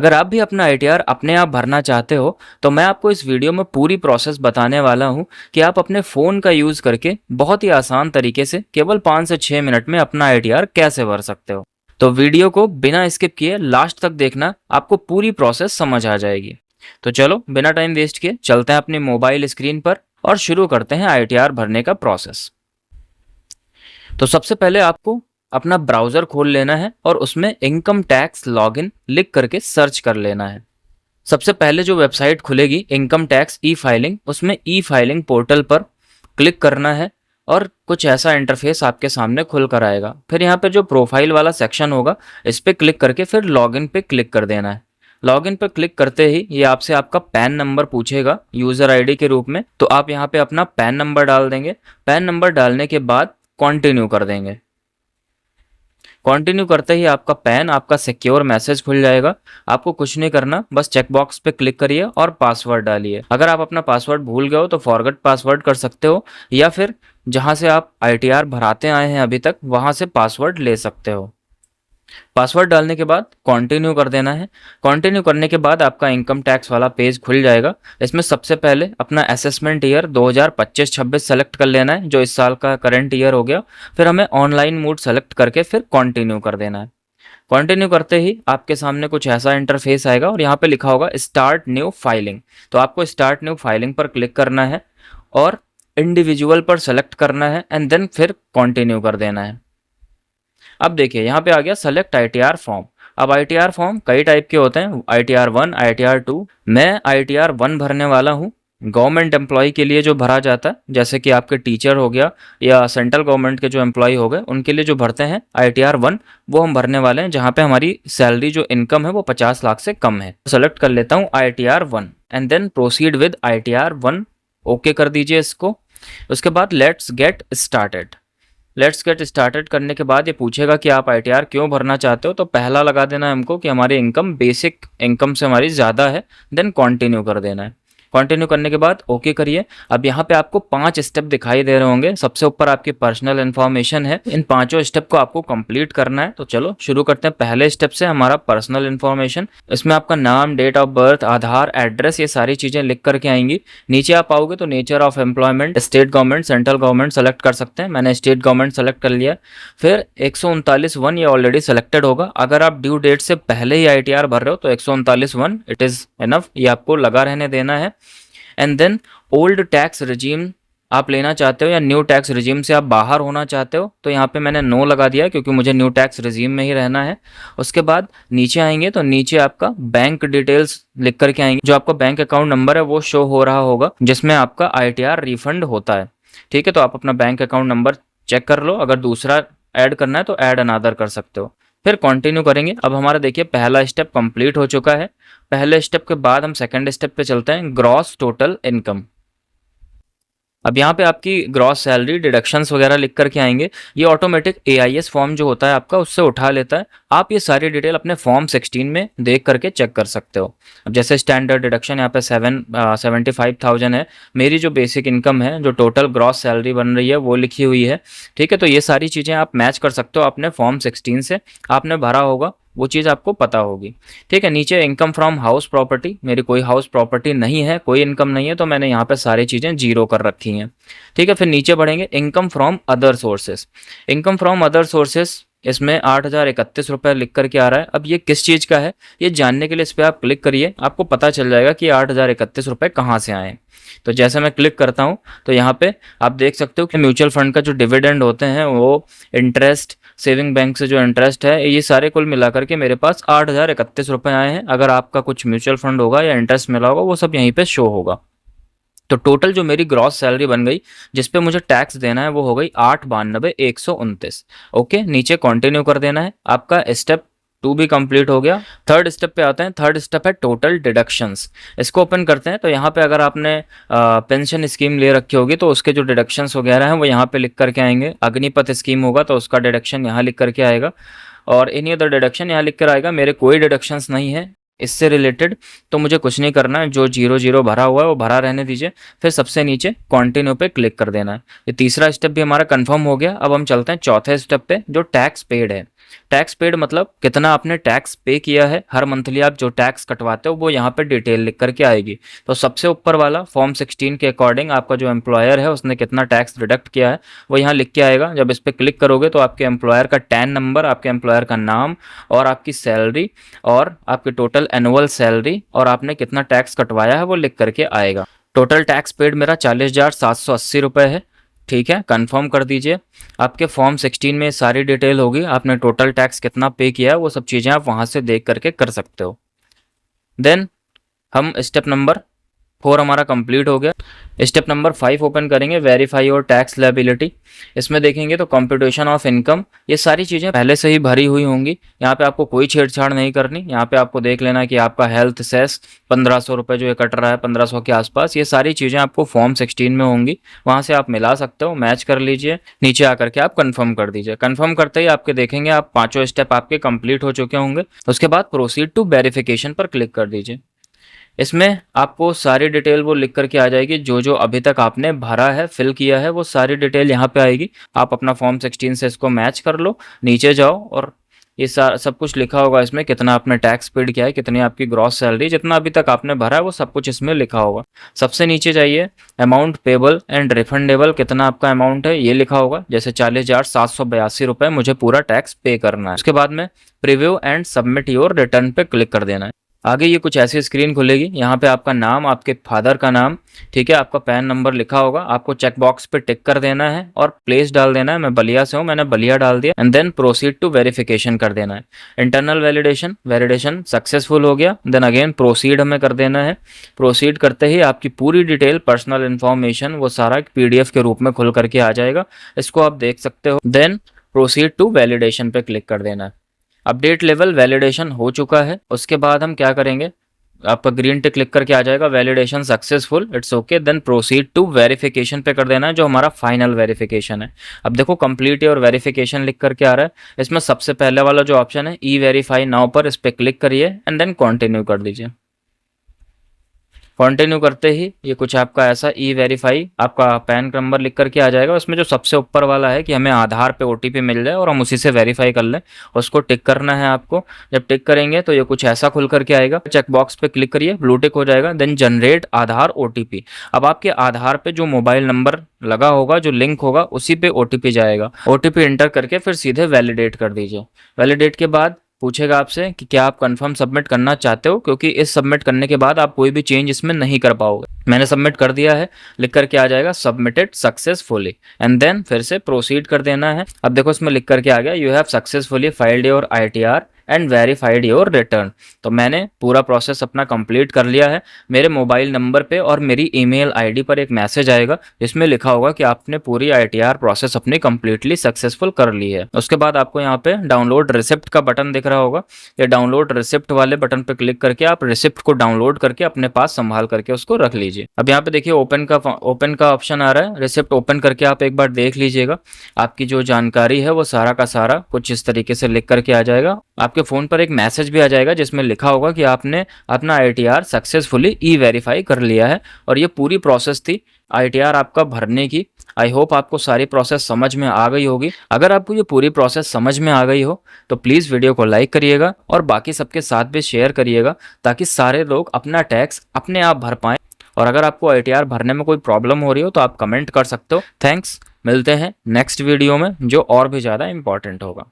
अगर आप भी अपना आईटीआर अपने आप भरना चाहते हो तो मैं आपको इस वीडियो में पूरी प्रोसेस बताने वाला हूं कि आप अपने फ़ोन का यूज़ करके बहुत ही आसान तरीके से केवल 5 से 6 मिनट में अपना आईटीआर कैसे भर सकते हो। तो वीडियो को बिना स्किप किए लास्ट तक देखना, आपको पूरी प्रोसेस समझ आ जाएगी। तो चलो बिना टाइम वेस्ट किए चलते हैं अपने मोबाइल स्क्रीन पर और शुरू करते हैं आईटीआर भरने का प्रोसेस। तो सबसे पहले आपको अपना ब्राउज़र खोल लेना है और उसमें इनकम टैक्स लॉगिन लिख करके सर्च कर लेना है। सबसे पहले जो वेबसाइट खुलेगी इनकम टैक्स ई फाइलिंग, उसमें ई फाइलिंग पोर्टल पर क्लिक करना है और कुछ ऐसा इंटरफेस आपके सामने खुल कर आएगा। फिर यहाँ पे जो प्रोफाइल वाला सेक्शन होगा इस पर क्लिक करके फिर लॉगिन पे क्लिक कर देना है। लॉगिन पर क्लिक करते ही ये आपसे आपका पैन नंबर पूछेगा यूज़र आईडी के रूप में, तो आप यहाँ पे अपना पैन नंबर डाल देंगे। पैन नंबर डालने के बाद कंटिन्यू कर देंगे। कंटिन्यू करते ही आपका पैन आपका सिक्योर मैसेज खुल जाएगा। आपको कुछ नहीं करना, बस चेकबॉक्स पे क्लिक करिए और पासवर्ड डालिए। अगर आप अपना पासवर्ड भूल गए हो तो फॉरगेट पासवर्ड कर सकते हो, या फिर जहां से आप आईटीआर भराते आए हैं अभी तक वहां से पासवर्ड ले सकते हो। पासवर्ड डालने के बाद कंटिन्यू कर देना है। कंटिन्यू करने के बाद आपका इनकम टैक्स वाला पेज खुल जाएगा। इसमें सबसे पहले अपना असेसमेंट ईयर 2025-26 सेलेक्ट कर लेना है, जो इस साल का करंट ईयर हो गया। फिर हमें ऑनलाइन मोड सेलेक्ट करके फिर कंटिन्यू कर देना है। कंटिन्यू करते ही आपके सामने कुछ ऐसा इंटरफेस आएगा और यहाँ पे लिखा होगा स्टार्ट न्यू फाइलिंग। तो आपको स्टार्ट न्यू फाइलिंग पर क्लिक करना है और इंडिविजुअल पर सेलेक्ट करना है एंड देन फिर कंटिन्यू कर देना है। अब देखिए यहाँ पे आ गया सेलेक्ट आईटीआर फॉर्म। अब आईटीआर फॉर्म कई टाइप के होते हैं, आईटीआर 1, आईटीआर 2। मैं आईटीआर 1 भरने वाला हूँ। गवर्नमेंट एम्प्लॉय के लिए जो भरा जाता है, जैसे कि आपके टीचर हो गया या सेंट्रल गवर्नमेंट के जो एम्प्लॉय हो गए, उनके लिए जो भरते हैं आईटीआर 1, वो हम भरने वाले हैं जहाँ पे हमारी सैलरी जो इनकम है वो 50 लाख से कम है। सेलेक्ट कर लेता हूँ ITR 1 and then proceed with ITR 1। Okay कर दीजिए इसको। उसके बाद let's get started. Let's get started करने के बाद ये पूछेगा कि आप आईटीआर क्यों भरना चाहते हो। तो पहला लगा देना है हमको कि हमारी इनकम बेसिक इनकम से हमारी ज़्यादा है, देन कंटिन्यू कर देना है। कंटिन्यू करने के बाद ओके करिए। अब यहाँ पे आपको 5 स्टेप दिखाई दे रहे होंगे। सबसे ऊपर आपकी पर्सनल इन्फॉर्मेशन है। इन 5 स्टेप को आपको कंप्लीट करना है। तो चलो शुरू करते हैं पहले स्टेप से, हमारा पर्सनल इन्फॉर्मेशन। इसमें आपका नाम, date of birth, Aadhaar, address, ये सारी चीज़ें लिख करके आएंगी। नीचे आप आओगे तो nature of employment, state government, central government select कर सकते हैं। मैंने स्टेट गवर्नमेंट सेलेक्ट कर लिया। फिर 139(1) ये ऑलरेडी सेलेक्टेड होगा। अगर आप ड्यू डेट से पहले ही आईटीआर भर रहे हो तो 139(1) इट इज़ इनफ, ये आपको लगा रहने देना है। And then old tax regime आप लेना चाहते हो या न्यू टैक्स रिजीम से आप बाहर होना चाहते हो, तो यहाँ पे मैंने नो लगा दिया क्योंकि मुझे न्यू टैक्स रिजीम में ही रहना है। उसके बाद नीचे आएंगे तो नीचे आपका बैंक डिटेल्स लिख करके आएंगे। जो आपका बैंक अकाउंट नंबर है वो शो हो रहा होगा जिसमें आपका आईटीआर रिफंड होता है। ठीक है, तो आप अपना बैंक अकाउंट नंबर चेक कर लो। अगर दूसरा ऐड करना है तो ऐड अनादर कर सकते हो। फिर कंटिन्यू करेंगे। अब हमारा देखिए पहला स्टेप कंप्लीट हो चुका है। पहले स्टेप के बाद हम सेकंड स्टेप पे चलते हैं, ग्रॉस टोटल इनकम। अब यहाँ पे आपकी ग्रॉस सैलरी डिडक्शंस वगैरह लिख करके आएंगे। ये ऑटोमेटिक एआईएस फॉर्म जो होता है आपका उससे उठा लेता है। आप ये सारी डिटेल अपने फॉर्म 16 में देख करके चेक कर सकते हो। अब जैसे स्टैंडर्ड डिडक्शन यहाँ पे 75,000 है। मेरी जो बेसिक इनकम है, जो टोटल ग्रॉस सैलरी बन रही है वो लिखी हुई है। ठीक है, तो ये सारी चीज़ें आप मैच कर सकते हो अपने फॉर्म 16 से। आपने भरा होगा वो चीज़ आपको पता होगी। ठीक है, नीचे इनकम फ्रॉम हाउस प्रॉपर्टी, मेरी कोई हाउस प्रॉपर्टी नहीं है, कोई इनकम नहीं है, तो मैंने यहाँ पे सारी चीज़ें जीरो कर रखी हैं। ठीक है, फिर नीचे बढ़ेंगे, income from other sources. Income from other sources, इसमें 8,031 रुपये लिख करके आ रहा है। अब ये किस चीज़ का है ये जानने के लिए इस पर आप क्लिक करिए, आपको पता चल जाएगा कि 8,031 रुपये कहाँ से आए। तो जैसे मैं क्लिक करता हूँ तो यहाँ पे आप देख सकते हो कि म्यूचुअल फंड का जो डिविडेंड होते हैं वो इंटरेस्ट, सेविंग बैंक से जो इंटरेस्ट है, ये सारे कुल मिला करके मेरे पास 8,031 रुपये आए हैं। अगर आपका कुछ म्यूचुअल फंड होगा या इंटरेस्ट मिला होगा वो सब यहीं पे शो होगा। तो टोटल जो मेरी ग्रॉस सैलरी बन गई जिस पे मुझे टैक्स देना है वो हो गई 8,92,129। ओके, नीचे कंटिन्यू कर देना है। आपका स्टेप 2 भी कंप्लीट हो गया। थर्ड स्टेप पे आते हैं। थर्ड स्टेप है टोटल डिडक्शंस। इसको ओपन करते हैं तो यहाँ पे अगर आपने पेंशन स्कीम ले रखी होगी तो उसके जो डिडक्शंस वगैरह हैं वो यहाँ पे लिख करके आएंगे। अग्निपथ स्कीम होगा तो उसका डिडक्शन यहाँ लिख करके आएगा और एनी अदर डिडक्शन यहाँ लिख कर आएगा। मेरे कोई डिडक्शंस नहीं है इससे रिलेटेड, तो मुझे कुछ नहीं करना है। जो 0 भरा हुआ है वो भरा रहने दीजिए। फिर सबसे नीचे कंटिन्यू पे क्लिक कर देना है। ये तीसरा स्टेप भी हमारा कंफर्म हो गया। अब हम चलते हैं चौथे स्टेप पे, जो टैक्स पेड है। टैक्स पेड मतलब कितना आपने टैक्स पे किया है, हर मंथली आप जो टैक्स कटवाते हो वो यहाँ पे डिटेल लिख करके आएगी। तो सबसे ऊपर वाला फॉर्म 16 के अकॉर्डिंग आपका जो एम्प्लॉयर है उसने कितना टैक्स डिडक्ट किया है वो यहाँ लिख के आएगा। जब इस पर क्लिक करोगे तो आपके एम्प्लॉयर का टैन नंबर, आपके एम्प्लॉयर का नाम और आपकी सैलरी और आपकी टोटल एनुअल सैलरी और आपने कितना टैक्स कटवाया है वो लिख करके आएगा। टोटल टैक्स पेड मेरा 40,780 रुपये है। ठीक है, कंफर्म कर दीजिए। आपके फॉर्म 16 में सारी डिटेल होगी, आपने टोटल टैक्स कितना पे किया है वो सब चीज़ें आप वहाँ से देख करके कर सकते हो। देन हम स्टेप नंबर 4 हमारा कंप्लीट हो गया। स्टेप नंबर 5 ओपन करेंगे, वेरीफाई और टैक्स लायबिलिटी। इसमें देखेंगे तो कंप्यूटेशन ऑफ इनकम, ये सारी चीज़ें पहले से ही भरी हुई होंगी। यहाँ पे आपको कोई छेड़छाड़ नहीं करनी। यहाँ पे आपको देख लेना कि आपका हेल्थ सेस 1500 रुपये जो ये कट रहा है 1500 के आसपास, ये सारी चीज़ें आपको फॉर्म 16 में होंगी, वहाँ से आप मिला सकते हो, मैच कर लीजिए। नीचे आकर के आप कन्फर्म कर दीजिए। कन्फर्म करते ही आपके देखेंगे आप 5 स्टेप आपके कंप्लीट हो चुके होंगे। उसके बाद प्रोसीड टू वेरिफिकेशन पर क्लिक कर दीजिए। इसमें आपको सारी डिटेल वो लिख करके आ जाएगी, जो जो अभी तक आपने भरा है, फिल किया है, वो सारी डिटेल यहाँ पे आएगी। आप अपना फॉर्म 16 से इसको मैच कर लो, नीचे जाओ और ये सब कुछ लिखा होगा इसमें, कितना आपने टैक्स पेड किया है, कितनी आपकी ग्रॉस सैलरी, जितना अभी तक आपने भरा है वो सब कुछ इसमें लिखा होगा। सबसे नीचे जाइए, अमाउंट पेबल एंड रिफंडेबल, कितना आपका अमाउंट है ये लिखा होगा। जैसे 40,782 रुपये मुझे पूरा टैक्स पे करना है। उसके बाद में preview and submit your return पे क्लिक कर देना है। आगे ये कुछ ऐसी स्क्रीन खुलेगी, यहाँ पे आपका नाम, आपके फादर का नाम, ठीक है, आपका पैन नंबर लिखा होगा। आपको चेक बॉक्स पे टिक कर देना है और प्लेस डाल देना है। मैं बलिया से हूँ, मैंने बलिया डाल दिया and then proceed to verification कर देना है। इंटरनल वैलिडेशन सक्सेसफुल हो गया। देन अगेन प्रोसीड हमें कर देना है। प्रोसीड करते ही आपकी पूरी डिटेल, पर्सनल इन्फॉर्मेशन, वो सारा एक PDF के रूप में खुल करके आ जाएगा। इसको आप देख सकते हो। देन प्रोसीड टू वैलिडेशन पे क्लिक कर देना है। अपडेट लेवल वैलिडेशन हो चुका है। उसके बाद हम क्या करेंगे, आपका ग्रीन टिक क्लिक करके आ जाएगा, validation successful, it's okay. Then proceed to verification पे कर देना है, जो हमारा फाइनल वेरिफिकेशन है। अब देखो कंप्लीट और वेरिफिकेशन लिख करके आ रहा है। इसमें सबसे पहले वाला जो ऑप्शन है ई वेरीफाई नाउ पर, इस पर क्लिक करिए एंड देन कंटिन्यू कर दीजिए। कंटिन्यू करते ही ये कुछ आपका ऐसा ई वेरीफाई, आपका पैन नंबर लिख करके आ जाएगा। उसमें जो सबसे ऊपर वाला है कि हमें आधार पे OTP मिल जाए और हम उसी से वेरीफाई कर लें, उसको टिक करना है आपको। जब टिक करेंगे तो ये कुछ ऐसा खुल करके आएगा। चेक बॉक्स पे क्लिक करिए, ब्लू टिक हो जाएगा। देन जनरेट आधार OTP। अब आपके आधार पे जो मोबाइल नंबर लगा होगा, जो लिंक होगा, उसी पे OTP जाएगा। OTP इंटर करके फिर सीधे वैलिडेट कर दीजिए। वैलिडेट के बाद पूछेगा आपसे कि क्या आप कंफर्म सबमिट करना चाहते हो, क्योंकि इस सबमिट करने के बाद आप कोई भी चेंज इसमें नहीं कर पाओगे। मैंने सबमिट कर दिया है, लिख करके आ जाएगा सबमिटेड सक्सेसफुली एंड देन फिर से प्रोसीड कर देना है। अब देखो इसमें लिख करके आ गया, you have successfully filed your ITR and verified your return. तो मैंने पूरा प्रोसेस अपना कंप्लीट कर लिया है। मेरे मोबाइल नंबर पे और मेरी ईमेल ID पर एक मैसेज आएगा जिसमें लिखा होगा कि आपने पूरी ITR प्रोसेस अपनी कंप्लीटली सक्सेसफुल कर ली है। उसके बाद आपको यहाँ पे डाउनलोड रिसिप्ट का बटन दिख रहा होगा, ये डाउनलोड रिसिप्ट वाले बटन पे क्लिक करके आप रिसिप्ट को डाउनलोड करके अपने पास संभाल करके उसको रख लीजिए। अब यहाँ पे देखिए ओपन का ऑप्शन आ रहा है। रिसिप्ट ओपन करके आप एक बार देख लीजिएगा, आपकी जो जानकारी है वो सारा का सारा कुछ इस तरीके से लिख करके आ जाएगा। आपके फ़ोन पर एक मैसेज भी आ जाएगा जिसमें लिखा होगा कि आपने अपना ITR सक्सेसफुली ई वेरीफाई कर लिया है। और ये पूरी प्रोसेस थी ITR आपका भरने की। आई होप आपको सारी प्रोसेस समझ में आ गई होगी। अगर आपको ये पूरी प्रोसेस समझ में आ गई हो तो प्लीज़ वीडियो को लाइक करिएगा और बाकी सबके साथ भी शेयर करिएगा, ताकि सारे लोग अपना टैक्स अपने आप भर पाएँ। और अगर आपको ITR भरने में कोई प्रॉब्लम हो रही हो तो आप कमेंट कर सकते हो। थैंक्स, मिलते हैं नेक्स्ट वीडियो में जो और भी ज़्यादा इंपॉर्टेंट होगा।